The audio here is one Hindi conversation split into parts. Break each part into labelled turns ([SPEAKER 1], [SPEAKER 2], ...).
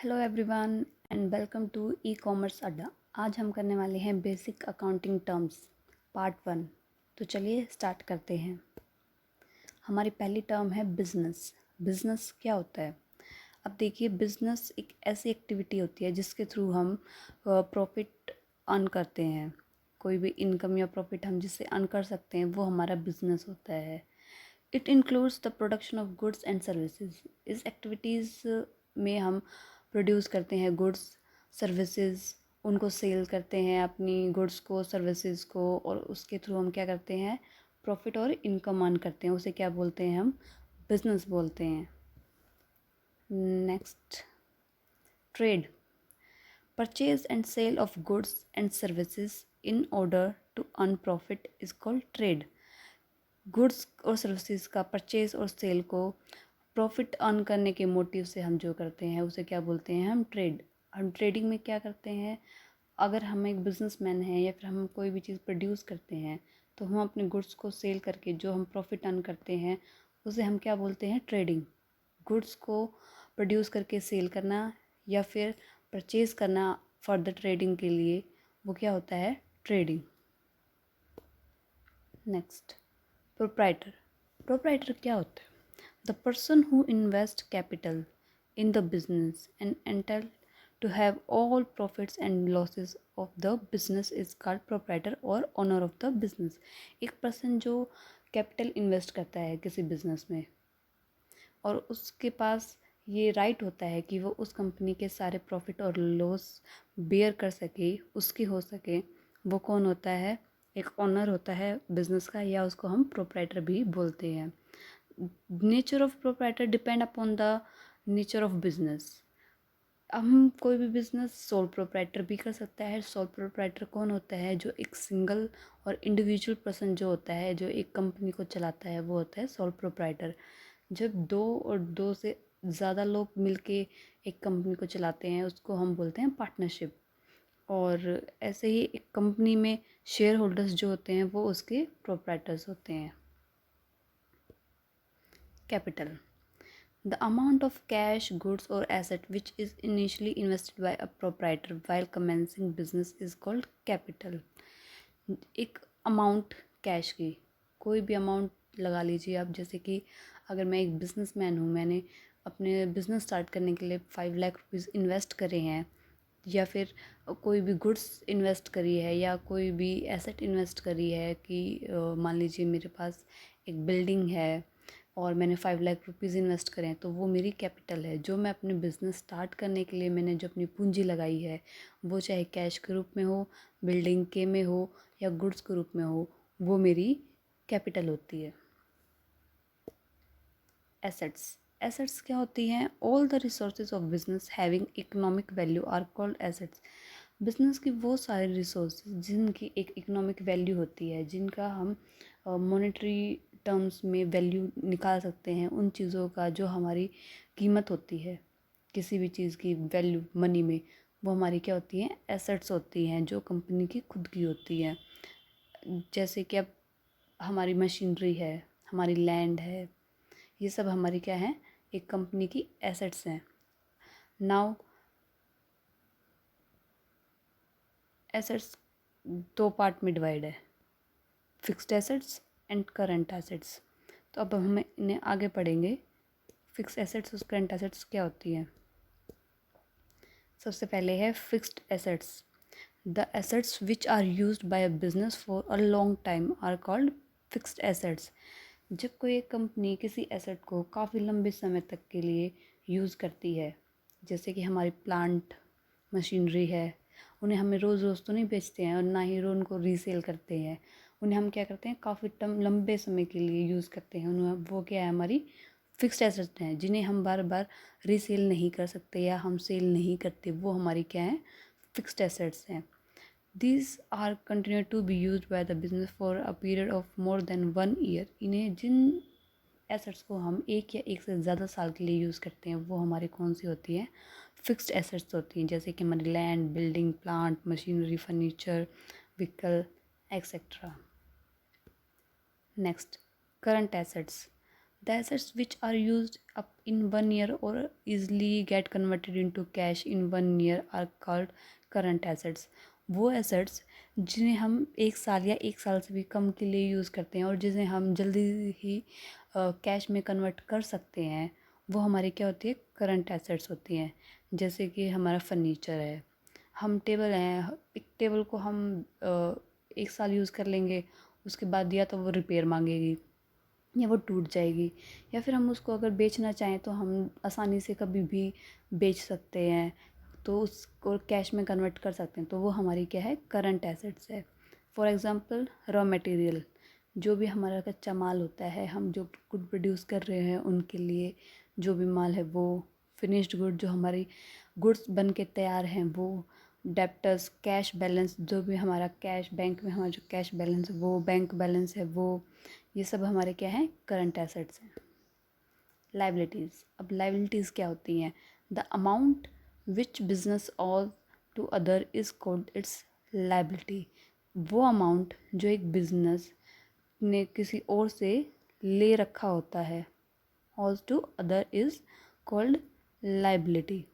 [SPEAKER 1] Hello everyone and welcome to e commerce Adda. आज हम करने वाले हैं बेसिक अकाउंटिंग टर्म्स पार्ट 1। तो चलिए स्टार्ट करते हैं। हमारी पहली टर्म है बिजनेस। बिजनेस क्या होता है? अब देखिए, बिजनेस एक ऐसी एक्टिविटी होती है जिसके थ्रू हम प्रॉफिट अर्न करते हैं। कोई भी इनकम या प्रॉफिट हम जिससे अर्न कर सकते हैं वो हमारा बिजनेस होता है। It includes the production of goods and services. इस एक्टिविटीज़ में हम प्रोड्यूस करते हैं गुड्स सर्विसेज, उनको सेल करते हैं अपनी गुड्स को सर्विसेज को, और उसके थ्रू हम क्या करते हैं, प्रॉफिट और इनकम अर्न करते हैं। उसे क्या बोलते हैं? हम बिजनेस बोलते हैं। Next, trade. Purchase and sale of goods and services in order to earn profit is called trade. Goods और सर्विसेज का परचेज और सेल को प्रॉफिट अर्न करने के मोटिव से हम जो करते हैं उसे क्या बोलते हैं? हम ट्रेड। हम ट्रेडिंग में क्या करते हैं? अगर हम एक बिजनेसमैन हैं या फिर हम कोई भी चीज़ प्रोड्यूस करते हैं तो हम अपने गुड्स को सेल करके जो हम प्रॉफिट अर्न करते हैं उसे हम क्या बोलते हैं? ट्रेडिंग। गुड्स को प्रोड्यूस करके सेल करना या फिर परचेज़ करना फॉर द ट्रेडिंग के लिए, वो क्या होता है? ट्रेडिंग। Next, proprietor. प्रोप्राइटर क्या होता है? The person who invests capital in the business and entitled to have all profits and losses of the business is called proprietor or owner of the business। एक पर्सन जो कैपिटल इन्वेस्ट करता है किसी बिजनेस में और उसके पास ये राइट होता है कि वो उस कंपनी के सारे प्रॉफिट और लॉस बेयर कर सके, उसकी हो सके, वो कौन होता है? एक ओनर होता है बिजनेस का, या उसको हम प्रोप्राइटर भी बोलते हैं। Nature of proprietor depend upon the nature of business. हम कोई भी बिजनेस सोल प्रोप्राइटर भी कर सकता है। सोल प्रोप्राइटर कौन होता है? जो एक सिंगल और इंडिविजुअल पर्सन जो होता है, जो एक कंपनी को चलाता है, वो होता है सोल प्रोप्राइटर। जब दो और दो से ज़्यादा लोग मिलके एक कंपनी को चलाते हैं उसको हम बोलते हैं पार्टनरशिप। और ऐसे ही एक कंपनी में शेयर होल्डर्स जो होते हैं वो उसके प्रोप्राइटर्स होते हैं। Capital, the amount of cash, goods or asset which is initially invested by a proprietor while commencing business is called capital। एक अमाउंट कैश की, कोई भी अमाउंट लगा लीजिए आप। जैसे कि अगर मैं एक बिजनेसमैन हूँ, मैंने अपने बिजनेस स्टार्ट करने के लिए 5 लाख रुपीज़ इन्वेस्ट करे हैं, या फिर कोई भी गुड्स इन्वेस्ट करी है या कोई भी एसेट इन्वेस्ट करी है कि मान लीजिए मेरे पास एक बिल्डिंग है और मैंने 5 लाख रुपीज़ इन्वेस्ट करें, तो वो मेरी कैपिटल है। जो मैं अपने बिज़नेस स्टार्ट करने के लिए मैंने जो अपनी पूंजी लगाई है, वो चाहे कैश के रूप में हो, बिल्डिंग के में हो या गुड्स के रूप में हो, वो मेरी कैपिटल होती है। एसेट्स। एसेट्स क्या होती हैं? All the resources of business having economic value are called assets. Business की वो सारे रिसोर्सेज जिनकी एक इकोनॉमिक वैल्यू होती है, जिनका हम मॉनेटरी टर्म्स में वैल्यू निकाल सकते हैं, उन चीज़ों का जो हमारी कीमत होती है, किसी भी चीज़ की वैल्यू मनी में, वो हमारी क्या होती हैं? एसेट्स होती हैं, जो कंपनी की खुद की होती हैं। जैसे कि अब हमारी मशीनरी है, हमारी लैंड है, ये सब हमारी क्या है? एक कंपनी की एसेट्स हैं। नाउ एसेट्स दो पार्ट में डिवाइड है, fixed assets and current assets. तो अब हम इन्हें आगे पढ़ेंगे। फिक्स एसेट्स और करंट एसेट्स क्या होती हैं? सबसे पहले है fixed assets. The assets which are used by a business for a long time are called fixed assets. जब कोई एक कंपनी किसी एसेट को काफ़ी लंबे समय तक के लिए यूज़ करती है, जैसे कि हमारी प्लांट मशीनरी है, उन्हें हमें रोज़ रोज़ तो नहीं बेचते हैं और ना ही उनको रीसेल करते हैं। उन्हें हम क्या करते हैं? काफ़ी लंबे समय के लिए यूज़ करते हैं। उन्हें वो क्या है? हमारी फिक्स्ड एसेट हैं, जिन्हें हम बार बार रीसेल नहीं कर सकते या हम सेल नहीं करते। वो हमारी क्या है? फिक्स्ड एसेट्स हैं। These are continue to be used by the business for a period of more than 1 year। इन्हें जिन एसेट्स को हम एक या एक से ज़्यादा साल के लिए यूज़ करते हैं वो हमारी कौन सी होती हैं? फिक्स्ड एसेट्स होती हैं। जैसे कि हमारी land, building, plant, machinery, furniture, vehicle etcetera. Next, current assets. the assets which are used up in 1 year or easily get converted into cash in 1 year are called current assets. वो assets जिन्हें हम 1 साल या 1 साल से भी कम के लिए यूज़ करते हैं और जिन्हें हम जल्दी ही कैश में कन्वर्ट कर सकते हैं, वो हमारी क्या होती है, करंट एसेट्स होती हैं। जैसे कि हमारा फर्नीचर है, हम टेबल हैं, एक टेबल को हम 1 साल यूज़ कर लेंगे, उसके बाद या तो वो रिपेयर मांगेगी या वो टूट जाएगी, या फिर हम उसको अगर बेचना चाहें तो हम आसानी से कभी भी बेच सकते हैं, तो उसको कैश में कन्वर्ट कर सकते हैं। तो वो हमारी क्या है, करंट एसेट्स है। फॉर एग्ज़ाम्पल रॉ मटेरियल, जो भी हमारा कच्चा माल होता है, हम जो गुड प्रोड्यूस कर रहे हैं उनके लिए जो भी माल है वो, फिनिश्ड गुड जो हमारी गुड्स बन के तैयार हैं वो, डेप्टर्स, कैश बैलेंस, जो भी हमारा कैश बैंक में हमारा जो कैश बैलेंस है वो, बैंक बैलेंस है वो, ये सब हमारे क्या हैं, करंट एसेट्स हैं। लाइबिलिटीज़, अब लाइबिलिटीज़ क्या होती हैं, the amount which business all to other is called its liability. वो अमाउंट जो एक बिजनेस ने किसी और से ले रखा होता है, all to other is called liability.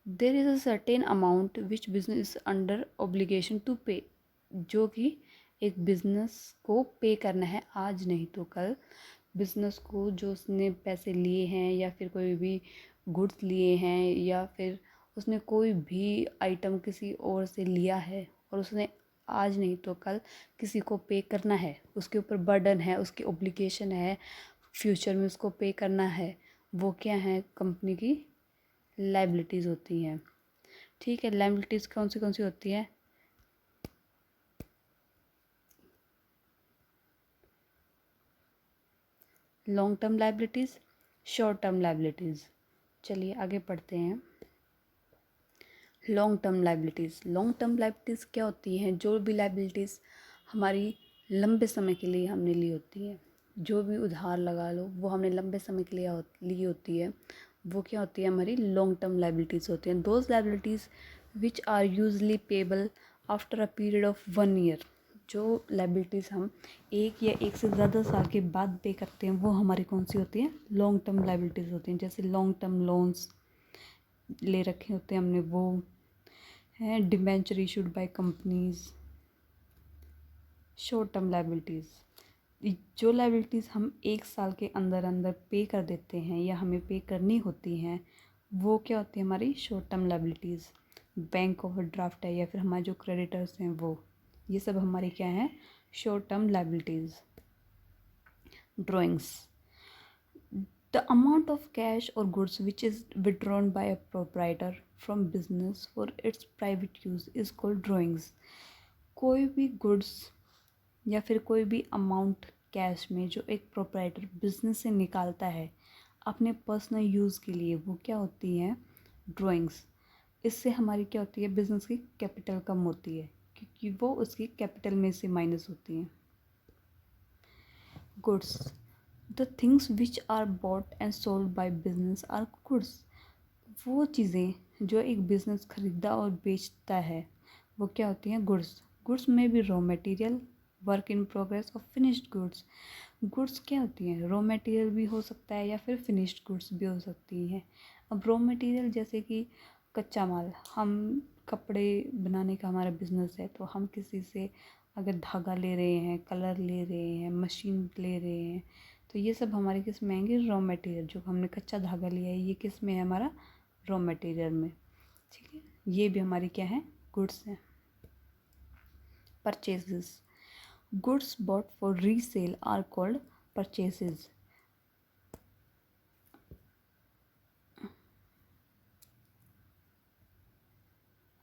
[SPEAKER 1] There is a certain amount which business under obligation to pay, जो कि एक बिजनेस को पे करना है आज नहीं तो कल। बिजनेस को जो उसने पैसे लिए हैं या फिर कोई भी गुड्स लिए हैं या फिर उसने कोई भी आइटम किसी और से लिया है और उसने आज नहीं तो कल किसी को पे करना है, उसके ऊपर बर्डन है, उसकी ऑब्लिगेशन है, फ्यूचर में उसको पे करना है, वो क्या है, कंपनी की लाइबिलिटीज़ होती हैं। ठीक है, लाइबिलिटीज़ कौन सी होती है, long term liabilities, short term liabilities. चलिए आगे पढ़ते हैं। Long term liabilities, long term liabilities क्या होती हैं, जो भी लाइबिलिटीज़ हमारी लंबे समय के लिए हमने ली होती हैं, जो भी उधार लगा लो वो हमने लंबे समय के लिए ली होती है, वो क्या होती है, हमारी लॉन्ग टर्म लाइबिलिटीज़ होती हैं। Those liabilities which are usually payable after a period of 1 year, जो लाइबिलिटीज़ हम 1 या 1 से ज़्यादा साल के बाद पे करते हैं, वो हमारी कौन सी होती हैं, लॉन्ग टर्म लाइबिलिटीज़ होती हैं। जैसे लॉन्ग टर्म लोन्स ले रखे होते हैं हमने, वो है debenture issued by companies. Short term liabilities, जो लाइबिलिटीज़ हम 1 साल के अंदर अंदर पे कर देते हैं या हमें पे करनी होती हैं, वो क्या होती है, हमारी short term liabilities. Bank overdraft है या फिर हमारे जो क्रेडिटर्स हैं वो, ये सब हमारी क्या है, short term liabilities. Drawings, the amount of cash or goods which is withdrawn by a proprietor from business for its private use is called drawings। कोई भी गुड्स या फिर कोई भी अमाउंट कैश में जो एक प्रोप्राइटर बिजनेस से निकालता है अपने पर्सनल यूज़ के लिए, वो क्या होती हैं, ड्राइंग्स। इससे हमारी क्या होती है, बिजनेस की कैपिटल कम होती है क्योंकि वो उसकी कैपिटल में से माइनस होती हैं। Goods, the things which are bought and sold by business are goods. वो चीज़ें जो एक बिजनेस खरीदता और बेचता है वो क्या होती हैं, गुड्स। गुड्स में भी raw material, work in progress और फिनिश्ड गुड्स। गुड्स क्या होती हैं, रॉ मटेरियल भी हो सकता है या फिर फिनिश्ड गुड्स भी हो सकती हैं। अब रॉ मटेरियल जैसे कि कच्चा माल, हम कपड़े बनाने का हमारा बिजनेस है तो हम किसी से अगर धागा ले रहे हैं, कलर ले रहे हैं, मशीन ले रहे हैं, तो ये सब हमारे किस में आएंगे, रॉ मटेरियल। जो हमने कच्चा धागा लिया है ये किस में है, हमारा रॉ मटेरियल में। ठीक है, ये भी हमारी क्या है, गुड्स हैं। Purchases, goods bought for resale are called purchases.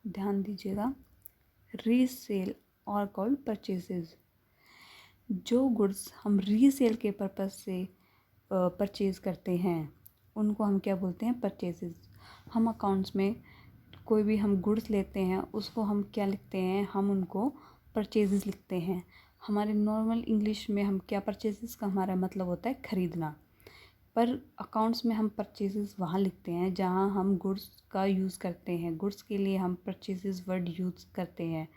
[SPEAKER 1] ध्यान दीजिएगा, रीसेल आर कॉल्ड परचेसेस। जो गुड्स हम रीसेल के पर्पज़ से परचेज़ करते हैं उनको हम क्या बोलते हैं, परचेसेस। हम अकाउंट्स में कोई भी हम गुड्स लेते हैं उसको हम क्या लिखते हैं, हम उनको परचेजेस लिखते हैं। हमारे नॉर्मल इंग्लिश में हम क्या, परचेजेस का हमारा मतलब होता है खरीदना, पर अकाउंट्स में हम परचेजेस वहाँ लिखते हैं जहाँ हम गुड्स का यूज़ करते हैं। गुड्स के लिए हम परचेजेस वर्ड यूज़ करते हैं,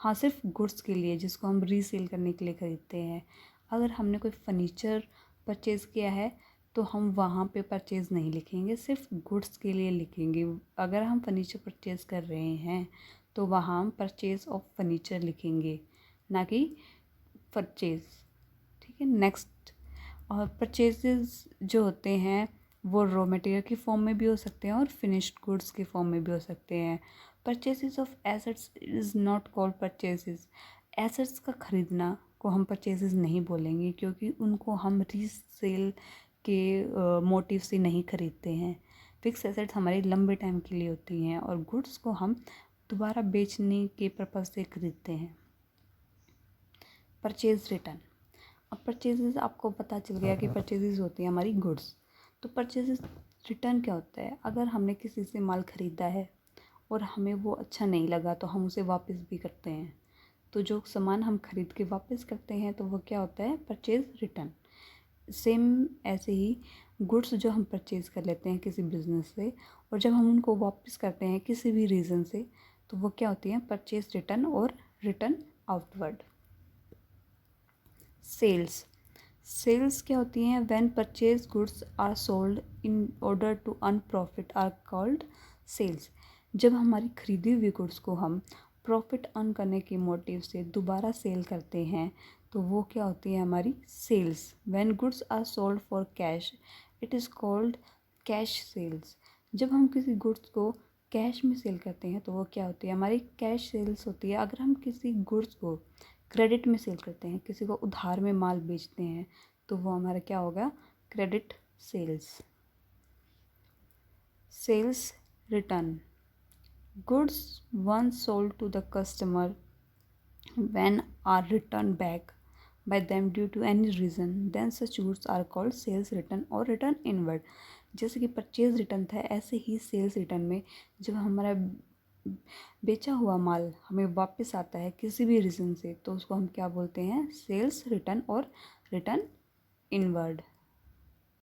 [SPEAKER 1] हाँ सिर्फ गुड्स के लिए जिसको हम रीसेल करने के लिए ख़रीदते हैं। अगर हमने कोई फर्नीचर परचेज़ किया है तो हम वहाँ पे परचेज़ नहीं लिखेंगे, सिर्फ गुड्स के लिए लिखेंगे। अगर हम फर्नीचर परचेज़ कर रहे हैं तो वहाँ हम परचेज़ ऑफ फर्नीचर लिखेंगे, ना कि परचेज़। ठीक है, नेक्स्ट। और परचेजेस जो होते हैं वो रॉ मटेरियल की फॉर्म में भी हो सकते हैं और फिनिश्ड गुड्स की फॉर्म में भी हो सकते हैं। Purchases of assets is not called purchases. Assets का खरीदना को हम परचेजेस नहीं बोलेंगे, क्योंकि उनको हम रीसेल के मोटिव से नहीं खरीदते हैं। फिक्स एसेट्स हमारी लंबे टाइम के लिए होती हैं और गुड्स को हम दोबारा बेचने के पर्पज़ से खरीदते हैं। Purchase return. अब परचेजेस आपको पता चल गया कि परचेजेस होती है हमारी गुड्स। तो परचेजेस रिटर्न क्या होता है? अगर हमने किसी से माल ख़रीदा है और हमें वो अच्छा नहीं लगा तो हम उसे वापस भी करते हैं। तो जो सामान हम खरीद के वापस करते हैं तो वो क्या होता है? Purchase return. सेम ऐसे ही गुड्स जो हम परचेज़ कर लेते हैं किसी बिज़नेस से और जब हम उनको वापस करते हैं किसी भी रीज़न से, तो वो क्या होती हैं? परचेज रिटर्न और रिटर्न आउटवर्ड। सेल्स। सेल्स क्या होती हैं? When purchase goods are sold in order to earn profit are called sales. जब हमारी खरीदी हुई गुड्स को हम प्रॉफिट अर्न करने के मोटिव से दोबारा सेल करते हैं तो वो क्या होती है? हमारी sales. When goods are sold for cash it is called cash sales. जब हम किसी गुड्स को कैश में सेल करते हैं तो वो क्या होती है? हमारी कैश सेल्स होती है। अगर हम किसी गुड्स को क्रेडिट में सेल करते हैं, किसी को उधार में माल बेचते हैं, तो वो हमारा क्या होगा? Credit sales. Sales return. Goods once sold to the customer when are returned back by them due to any reason, then such goods are called sales return or return inward। जैसे कि परचेज रिटर्न था, ऐसे ही सेल्स रिटर्न में जब हमारा बेचा हुआ माल हमें वापस आता है किसी भी रीज़न से तो उसको हम क्या बोलते हैं? सेल्स रिटर्न और रिटर्न इनवर्ड।